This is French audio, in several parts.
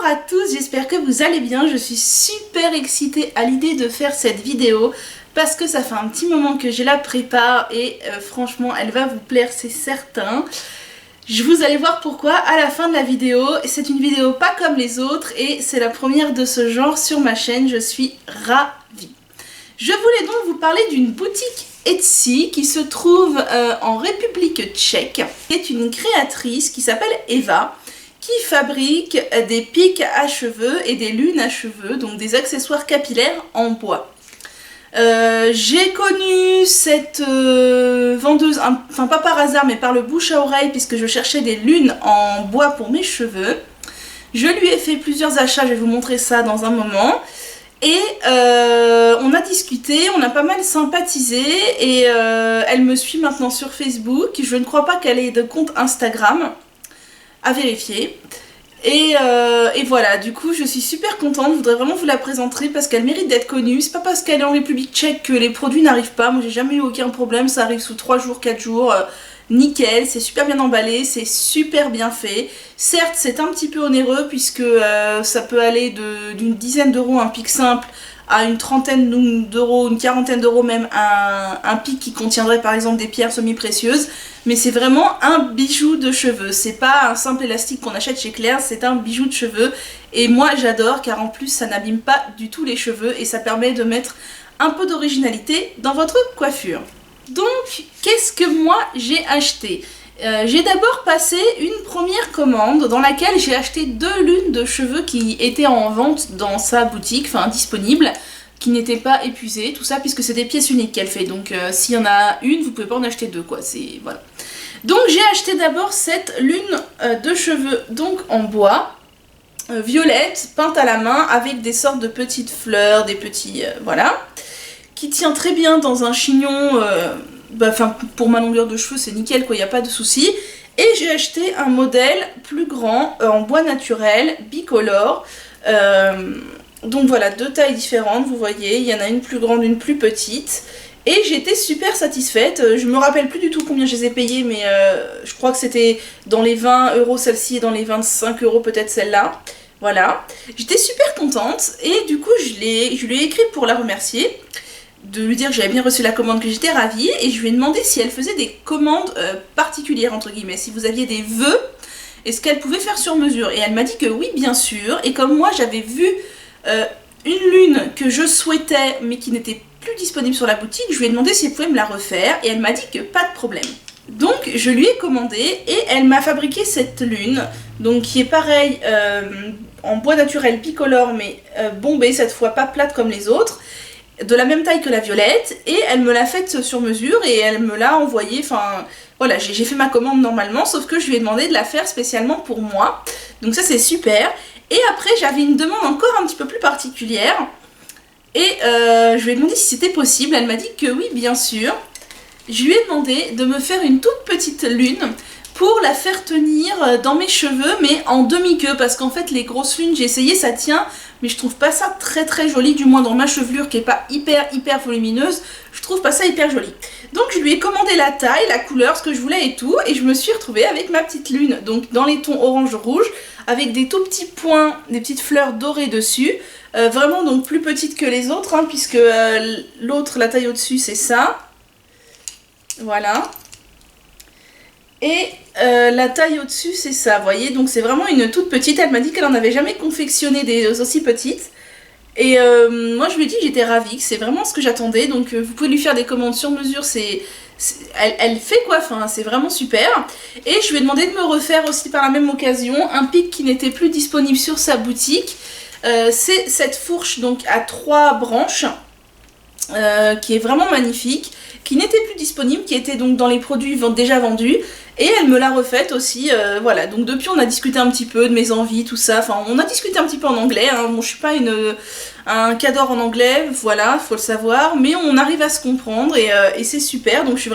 Bonjour à tous, j'espère que vous allez bien. Je suis super excitée à l'idée de faire cette vidéo parce que ça fait un petit moment que je la prépare et franchement elle va vous plaire, c'est certain. Vous allez voir pourquoi à la fin de la vidéo. C'est une vidéo pas comme les autres et c'est la première de ce genre sur ma chaîne, je suis ravie. Je voulais donc vous parler d'une boutique Etsy qui se trouve en République tchèque, qui est une créatrice qui s'appelle Eva, qui fabrique des pics à cheveux et des lunes à cheveux, donc des accessoires capillaires en bois. J'ai connu cette vendeuse, enfin pas par hasard mais par le bouche à oreille, puisque je cherchais des lunes en bois pour mes cheveux. Je lui ai fait plusieurs achats, je vais vous montrer ça dans un moment. Et on a discuté, on a pas mal sympathisé et elle me suit maintenant sur Facebook. Je ne crois pas qu'elle ait de compte Instagram, à vérifier. Et voilà, du coup je suis super contente, je voudrais vraiment vous la présenter parce qu'elle mérite d'être connue. C'est pas parce qu'elle est en République tchèque que les produits n'arrivent pas, moi j'ai jamais eu aucun problème, ça arrive sous 3 jours, 4 jours, nickel, c'est super bien emballé, c'est super bien fait. Certes c'est un petit peu onéreux puisque ça peut aller d'une dizaine d'euros un pic simple à une trentaine d'euros, une quarantaine d'euros même un pic qui contiendrait par exemple des pierres semi-précieuses, mais c'est vraiment un bijou de cheveux, c'est pas un simple élastique qu'on achète chez Claire, c'est un bijou de cheveux et moi j'adore car en plus ça n'abîme pas du tout les cheveux et ça permet de mettre un peu d'originalité dans votre coiffure. Donc qu'est-ce que moi j'ai acheté ? J'ai d'abord passé une première commande dans laquelle j'ai acheté 2 lunes de cheveux qui étaient en vente dans sa boutique, enfin disponibles, qui n'étaient pas épuisées, tout ça puisque c'est des pièces uniques qu'elle fait, donc s'il y en a une, vous pouvez pas en acheter 2 quoi, c'est voilà. Donc j'ai acheté d'abord cette lune de cheveux donc en bois, violette, peinte à la main, avec des sortes de petites fleurs, des petits, voilà, qui tient très bien dans un chignon. Pour ma longueur de cheveux c'est nickel quoi, il n'y a pas de souci. Et j'ai acheté un modèle plus grand en bois naturel, bicolore. Donc voilà, 2 tailles différentes, vous voyez, il y en a une plus grande, une plus petite. Et j'étais super satisfaite, je me rappelle plus du tout combien je les ai payées, mais je crois que c'était dans les 20 euros celle-ci et dans les 25 euros peut-être celle-là. Voilà, j'étais super contente et du coup je lui ai écrit pour la remercier, de lui dire que j'avais bien reçu la commande, que j'étais ravie, et je lui ai demandé si elle faisait des commandes particulières entre guillemets, si vous aviez des vœux, est-ce qu'elle pouvait faire sur mesure, et elle m'a dit que oui bien sûr, et comme moi j'avais vu une lune que je souhaitais mais qui n'était plus disponible sur la boutique, je lui ai demandé si elle pouvait me la refaire, et elle m'a dit que pas de problème. Donc je lui ai commandé et elle m'a fabriqué cette lune, donc qui est pareil en bois naturel bicolore mais bombée cette fois, pas plate comme les autres, de la même taille que la violette, et elle me l'a faite sur mesure et elle me l'a envoyée, enfin voilà, j'ai fait ma commande normalement, sauf que je lui ai demandé de la faire spécialement pour moi, donc ça c'est super. Et après j'avais une demande encore un petit peu plus particulière, et je lui ai demandé si c'était possible, elle m'a dit que oui bien sûr. Je lui ai demandé de me faire une toute petite lune pour la faire tenir dans mes cheveux, mais en demi-queue, parce qu'en fait les grosses lunes, j'ai essayé, ça tient, mais je trouve pas ça très très joli, du moins dans ma chevelure qui est pas hyper volumineuse, je trouve pas ça hyper joli. Donc je lui ai commandé la taille, la couleur, ce que je voulais et tout, et je me suis retrouvée avec ma petite lune, donc dans les tons orange-rouge, avec des tout petits points, des petites fleurs dorées dessus, vraiment donc plus petite que les autres, hein, puisque l'autre, la taille au-dessus, c'est ça, voilà. Et la taille au-dessus c'est ça, vous voyez, donc c'est vraiment une toute petite. Elle m'a dit qu'elle en avait jamais confectionné des aussi petites. Et moi je lui ai dit que j'étais ravie, que c'est vraiment ce que j'attendais. Donc vous pouvez lui faire des commandes sur mesure, elle fait quoi, enfin c'est vraiment super. Et je lui ai demandé de me refaire aussi par la même occasion un pic qui n'était plus disponible sur sa boutique. C'est cette fourche donc à 3 branches, qui est vraiment magnifique, qui n'était plus disponible, qui était donc dans les produits déjà vendus, et elle me l'a refaite aussi, voilà, donc depuis on a discuté un petit peu de mes envies, tout ça, enfin on a discuté un petit peu en anglais, hein. Bon je suis pas un cador en anglais, voilà, faut le savoir, mais on arrive à se comprendre, et c'est super, donc je suis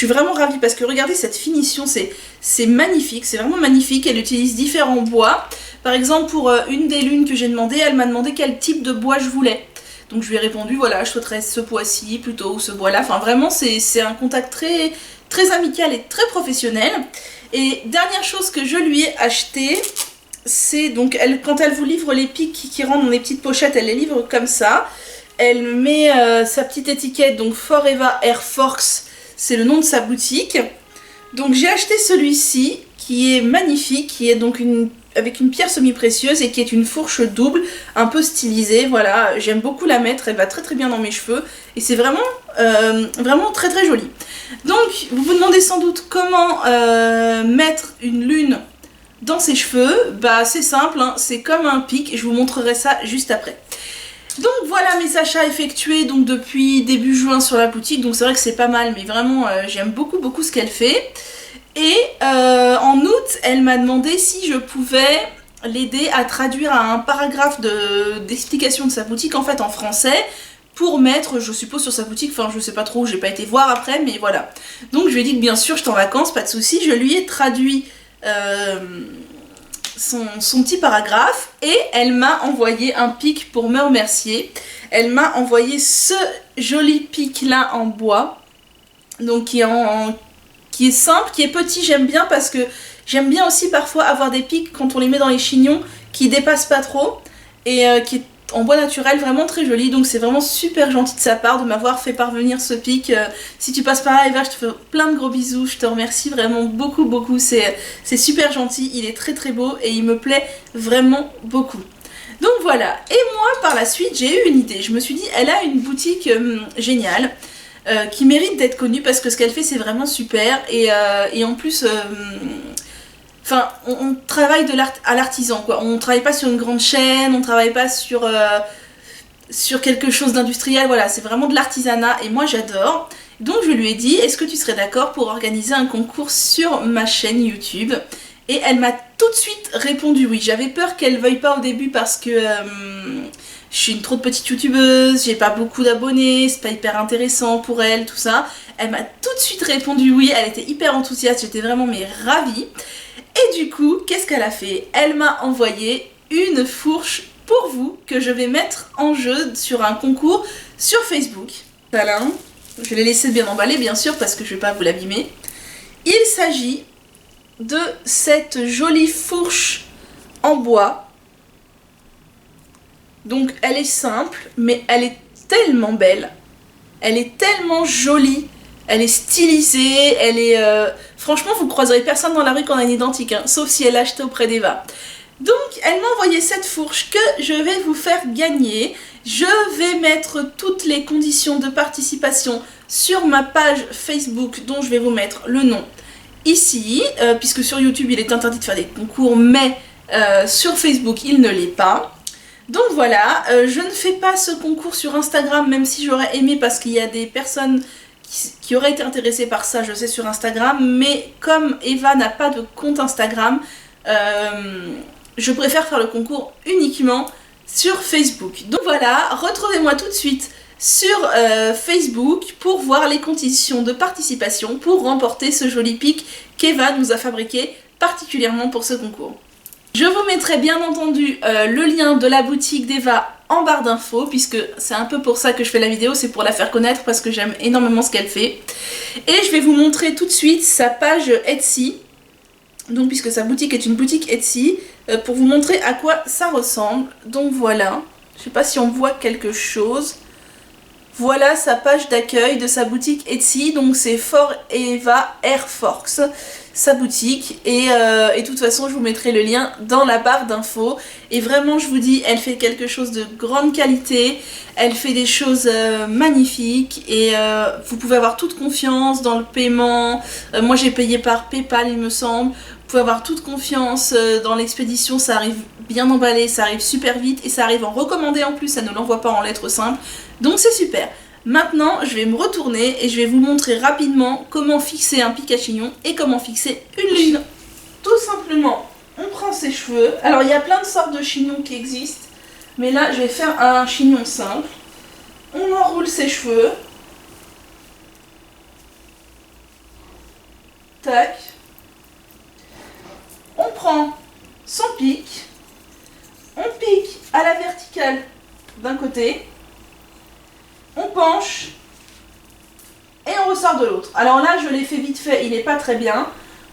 vraiment ravie, parce que regardez cette finition, c'est magnifique, c'est vraiment magnifique. Elle utilise différents bois, par exemple pour une des lunes que j'ai demandé, elle m'a demandé quel type de bois je voulais. Donc je lui ai répondu, voilà, je souhaiterais ce bois-ci plutôt, ou ce bois-là. Enfin vraiment, c'est un contact très amical et très professionnel. Et dernière chose que je lui ai acheté, c'est donc, quand elle vous livre les pics qui rentrent dans des petites pochettes, elle les livre comme ça. Elle met sa petite étiquette, donc Forever Air Force, c'est le nom de sa boutique. Donc j'ai acheté celui-ci, qui est magnifique, qui est donc avec une pierre semi-précieuse et qui est une fourche double, un peu stylisée, voilà. J'aime beaucoup la mettre, elle va très très bien dans mes cheveux, et c'est vraiment, vraiment très très joli. Donc, vous vous demandez sans doute comment mettre une lune dans ses cheveux. Bah c'est simple, hein, c'est comme un pic, je vous montrerai ça juste après. Donc voilà mes achats effectués donc depuis début juin sur la boutique, donc c'est vrai que c'est pas mal, mais vraiment j'aime beaucoup beaucoup ce qu'elle fait. Et en août, elle m'a demandé si je pouvais l'aider à traduire un paragraphe d'explication de sa boutique en fait en français, pour mettre, je suppose, sur sa boutique, enfin je sais pas trop, j'ai pas été voir après, mais voilà. Donc je lui ai dit que bien sûr, j'étais en vacances, pas de soucis, je lui ai traduit son petit paragraphe, et elle m'a envoyé un pic pour me remercier. Elle m'a envoyé ce joli pic là en bois, donc qui est simple, qui est petit, j'aime bien parce que j'aime bien aussi parfois avoir des pics quand on les met dans les chignons qui dépassent pas trop, et qui est en bois naturel, vraiment très joli. Donc c'est vraiment super gentil de sa part de m'avoir fait parvenir ce pic. Si tu passes par là, Eva, je te fais plein de gros bisous, je te remercie vraiment beaucoup beaucoup, c'est super gentil, il est très très beau et il me plaît vraiment beaucoup. Donc voilà, et moi par la suite j'ai eu une idée, je me suis dit elle a une boutique géniale, qui mérite d'être connue parce que ce qu'elle fait c'est vraiment super, et en plus... Enfin, on travaille à l'artisan, quoi. On travaille pas sur une grande chaîne, on travaille pas sur quelque chose d'industriel, voilà, c'est vraiment de l'artisanat et moi j'adore. Donc je lui ai dit, est-ce que tu serais d'accord pour organiser un concours sur ma chaîne YouTube? Et elle m'a tout de suite répondu oui. J'avais peur qu'elle veuille pas au début parce que je suis une trop petite youtubeuse, j'ai pas beaucoup d'abonnés, c'est pas hyper intéressant pour elle, tout ça. Elle m'a tout de suite répondu oui, elle était hyper enthousiaste, j'étais vraiment ravie. Et du coup, qu'est-ce qu'elle a fait? Elle m'a envoyé une fourche pour vous que je vais mettre en jeu sur un concours sur Facebook. Voilà, je l'ai laissé bien emballé bien sûr parce que je vais pas vous l'abîmer. Il s'agit de cette jolie fourche en bois. Donc elle est simple, mais elle est tellement belle. Elle est tellement jolie. Elle est stylisée, elle est... Franchement, vous croiserez personne dans la rue qui en a une identique, hein, sauf si elle l'a achetée auprès d'Eva. Donc, elle m'a envoyé cette fourche que je vais vous faire gagner. Je vais mettre toutes les conditions de participation sur ma page Facebook, dont je vais vous mettre le nom ici, puisque sur YouTube, il est interdit de faire des concours, mais sur Facebook, il ne l'est pas. Donc voilà, je ne fais pas ce concours sur Instagram, même si j'aurais aimé, parce qu'il y a des personnes qui auraient été intéressées par ça, je sais, sur Instagram, mais comme Eva n'a pas de compte Instagram, je préfère faire le concours uniquement sur Facebook. Donc voilà, retrouvez-moi tout de suite sur Facebook pour voir les conditions de participation pour remporter ce joli pic qu'Eva nous a fabriqué particulièrement pour ce concours. Je vous mettrai bien entendu le lien de la boutique d'Eva en barre d'infos, puisque c'est un peu pour ça que je fais la vidéo, c'est pour la faire connaître parce que j'aime énormément ce qu'elle fait. Et je vais vous montrer tout de suite sa page Etsy, donc puisque sa boutique est une boutique Etsy, pour vous montrer à quoi ça ressemble. Donc voilà, je sais pas si on voit quelque chose. Voilà sa page d'accueil de sa boutique Etsy, donc c'est Forever Air Force, sa boutique, et de toute façon je vous mettrai le lien dans la barre d'infos. Et vraiment je vous dis, elle fait quelque chose de grande qualité, elle fait des choses magnifiques, et vous pouvez avoir toute confiance dans le paiement. Moi j'ai payé par PayPal il me semble. Vous pouvez avoir toute confiance dans l'expédition, ça arrive bien emballé, ça arrive super vite et ça arrive en recommandé en plus, ça ne l'envoie pas en lettres simples, donc c'est super. Maintenant je vais me retourner et je vais vous montrer rapidement comment fixer un pic à chignon et comment fixer une lune. Tout simplement, on prend ses cheveux, alors il y a plein de sortes de chignons qui existent, mais là je vais faire un chignon simple. On enroule ses cheveux, tac. On prend son pic, on pique à la verticale d'un côté, on penche et on ressort de l'autre. Alors là je l'ai fait vite fait, il n'est pas très bien,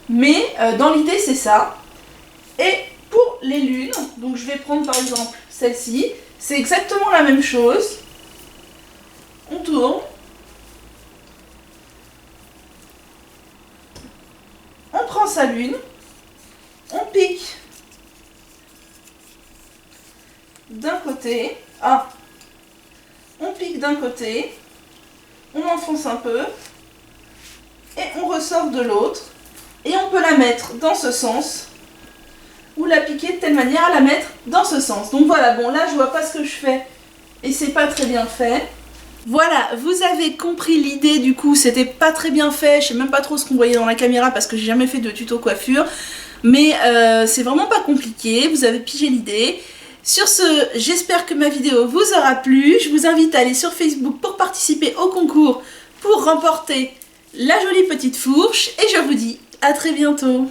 mais dans l'idée c'est ça. Et pour les lunes, donc je vais prendre par exemple celle-ci, c'est exactement la même chose. On tourne. On prend sa lune, on pique d'un côté, on pique d'un côté, on enfonce un peu, et on ressort de l'autre, et on peut la mettre dans ce sens, ou la piquer de telle manière à la mettre dans ce sens. Donc voilà, bon là je vois pas ce que je fais, et c'est pas très bien fait. Voilà, vous avez compris l'idée du coup, c'était pas très bien fait, je sais même pas trop ce qu'on voyait dans la caméra parce que j'ai jamais fait de tuto coiffure, mais c'est vraiment pas compliqué, vous avez pigé l'idée. Sur ce, j'espère que ma vidéo vous aura plu, je vous invite à aller sur Facebook pour participer au concours pour remporter la jolie petite fourche et je vous dis à très bientôt.